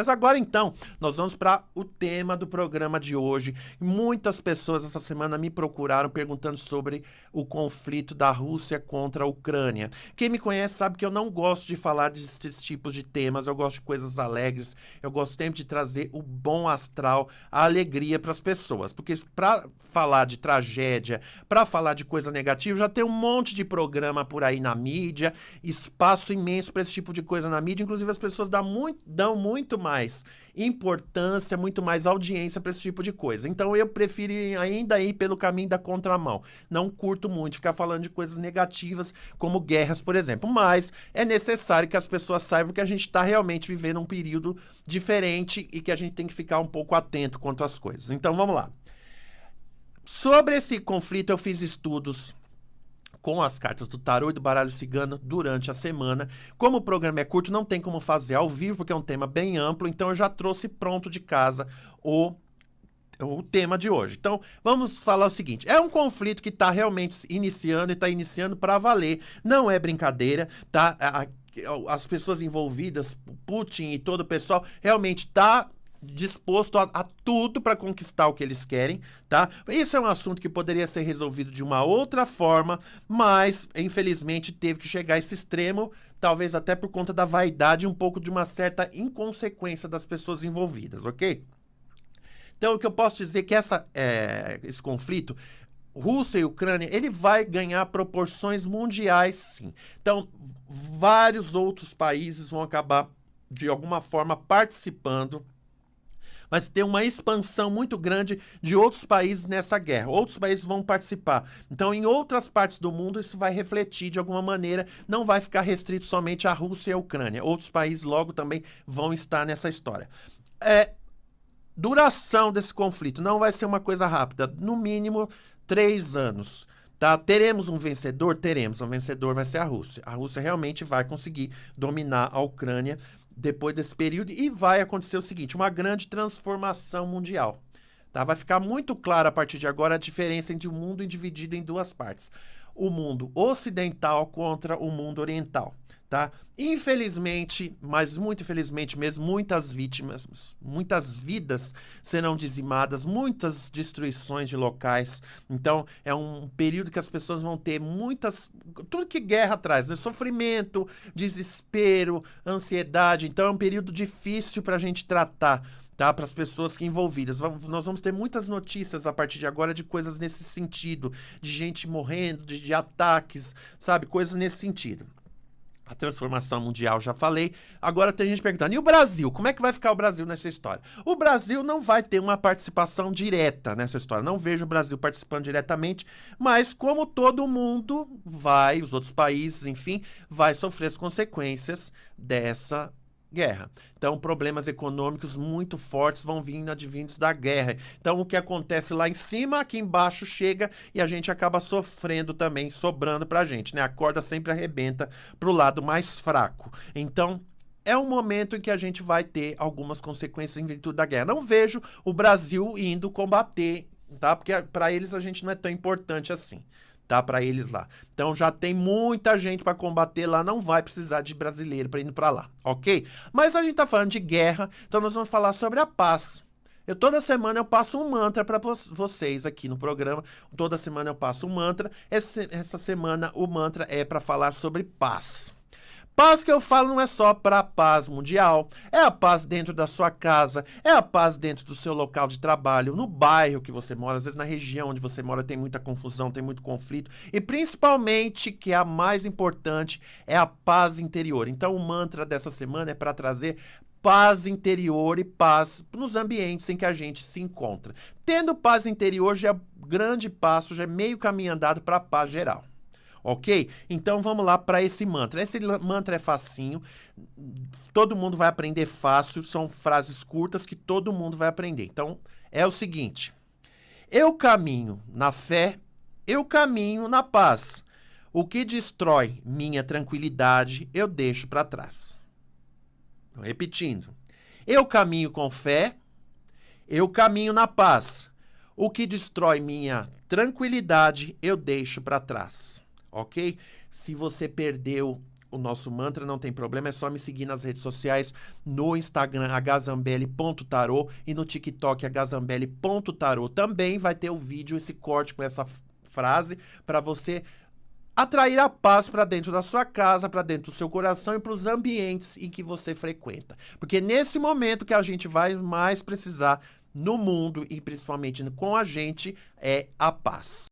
Mas agora então, nós vamos para o tema do programa de hoje. Muitas pessoas essa semana me procuraram perguntando sobre o conflito da Rússia contra a Ucrânia. Quem me conhece sabe que eu não gosto de falar desses tipos de temas, eu gosto de coisas alegres, eu gosto sempre de trazer o bom astral, a alegria para as pessoas. Porque para falar de tragédia, para falar de coisa negativa, já tem um monte de programa por aí na mídia, espaço imenso para esse tipo de coisa na mídia, inclusive as pessoas dão muito mais importância, muito mais audiência para esse tipo de coisa. Então eu prefiro ainda ir pelo caminho da contramão. Não curto muito ficar falando de coisas negativas, como guerras, por exemplo. Mas é necessário que as pessoas saibam que a gente está realmente vivendo um período diferente e que a gente tem que ficar um pouco atento quanto às coisas. Então vamos lá. Sobre esse conflito eu fiz estudos com as cartas do tarô e do baralho cigano durante a semana. Como o programa é curto, não tem como fazer ao vivo, porque é um tema bem amplo, então eu já trouxe pronto de casa o tema de hoje. Então, vamos falar o seguinte, é um conflito que está realmente iniciando e está iniciando para valer, não é brincadeira, tá? As pessoas envolvidas, Putin e todo o pessoal, realmente está disposto a tudo para conquistar o que eles querem, tá? Isso é um assunto que poderia ser resolvido de uma outra forma, mas infelizmente teve que chegar a esse extremo, talvez até por conta da vaidade e um pouco de uma certa inconsequência das pessoas envolvidas, ok? Então o que eu posso dizer é que esse conflito Rússia e Ucrânia, ele vai ganhar proporções mundiais, sim. Então vários outros países vão acabar de alguma forma participando, mas tem uma expansão muito grande de outros países nessa guerra. Outros países vão participar. Então, em outras partes do mundo, isso vai refletir de alguma maneira, não vai ficar restrito somente à Rússia e à Ucrânia. Outros países logo também vão estar nessa história. Duração desse conflito não vai ser uma coisa rápida, no mínimo 3 anos. Tá? Teremos um vencedor? Teremos. O vencedor vai ser a Rússia. A Rússia realmente vai conseguir dominar a Ucrânia depois desse período e vai acontecer o seguinte, uma grande transformação mundial. Tá? Vai ficar muito claro a partir de agora a diferença entre o mundo dividido em duas partes. O mundo ocidental contra o mundo oriental. Tá? Infelizmente, mas muito infelizmente mesmo, muitas vítimas, muitas vidas serão dizimadas, muitas destruições de locais. Então, é um período que as pessoas vão ter tudo que guerra traz, né? Sofrimento, desespero, ansiedade. Então, é um período difícil para a gente tratar. Tá? Para as pessoas envolvidas. Nós vamos ter muitas notícias a partir de agora de coisas nesse sentido, de gente morrendo, de ataques, sabe? Coisas nesse sentido. A transformação mundial, já falei. Agora tem gente perguntando, e o Brasil? Como é que vai ficar o Brasil nessa história? O Brasil não vai ter uma participação direta nessa história. Não vejo o Brasil participando diretamente, mas como todo mundo vai, os outros países, enfim, vai sofrer as consequências dessa guerra. Então, problemas econômicos muito fortes vão vindo advindos da guerra. Então, o que acontece lá em cima, aqui embaixo chega e a gente acaba sofrendo também, sobrando pra gente, né? A corda sempre arrebenta pro lado mais fraco. Então, é um momento em que a gente vai ter algumas consequências em virtude da guerra. Não vejo o Brasil indo combater, tá? Porque para eles a gente não é tão importante assim. Tá, para eles lá. Então já tem muita gente para combater lá, não vai precisar de brasileiro para ir para lá, ok? Mas a gente tá falando de guerra, então nós vamos falar sobre a paz. Toda semana eu passo um mantra para vocês aqui no programa. Toda semana eu passo um mantra. Essa semana o mantra é para falar sobre paz. Paz que eu falo não é só para a paz mundial, é a paz dentro da sua casa, é a paz dentro do seu local de trabalho, no bairro que você mora, às vezes na região onde você mora tem muita confusão, tem muito conflito, e principalmente, que é a mais importante, é a paz interior. Então o mantra dessa semana é para trazer paz interior e paz nos ambientes em que a gente se encontra. Tendo paz interior já é um grande passo, já é meio caminho andado para a paz geral. Ok? Então vamos lá para esse mantra. Esse mantra é facinho, todo mundo vai aprender fácil, são frases curtas que todo mundo vai aprender. Então é o seguinte: eu caminho na fé, eu caminho na paz. O que destrói minha tranquilidade, eu deixo para trás. Repetindo: eu caminho com fé, eu caminho na paz. O que destrói minha tranquilidade, eu deixo para trás. Ok? Se você perdeu o nosso mantra, não tem problema, é só me seguir nas redes sociais, no Instagram, agazambelli.tarô, e no TikTok, agazambelli.tarô. Também vai ter o vídeo, esse corte com essa frase, para você atrair a paz para dentro da sua casa, para dentro do seu coração e para os ambientes em que você frequenta. Porque nesse momento que a gente vai mais precisar no mundo e principalmente com a gente é a paz.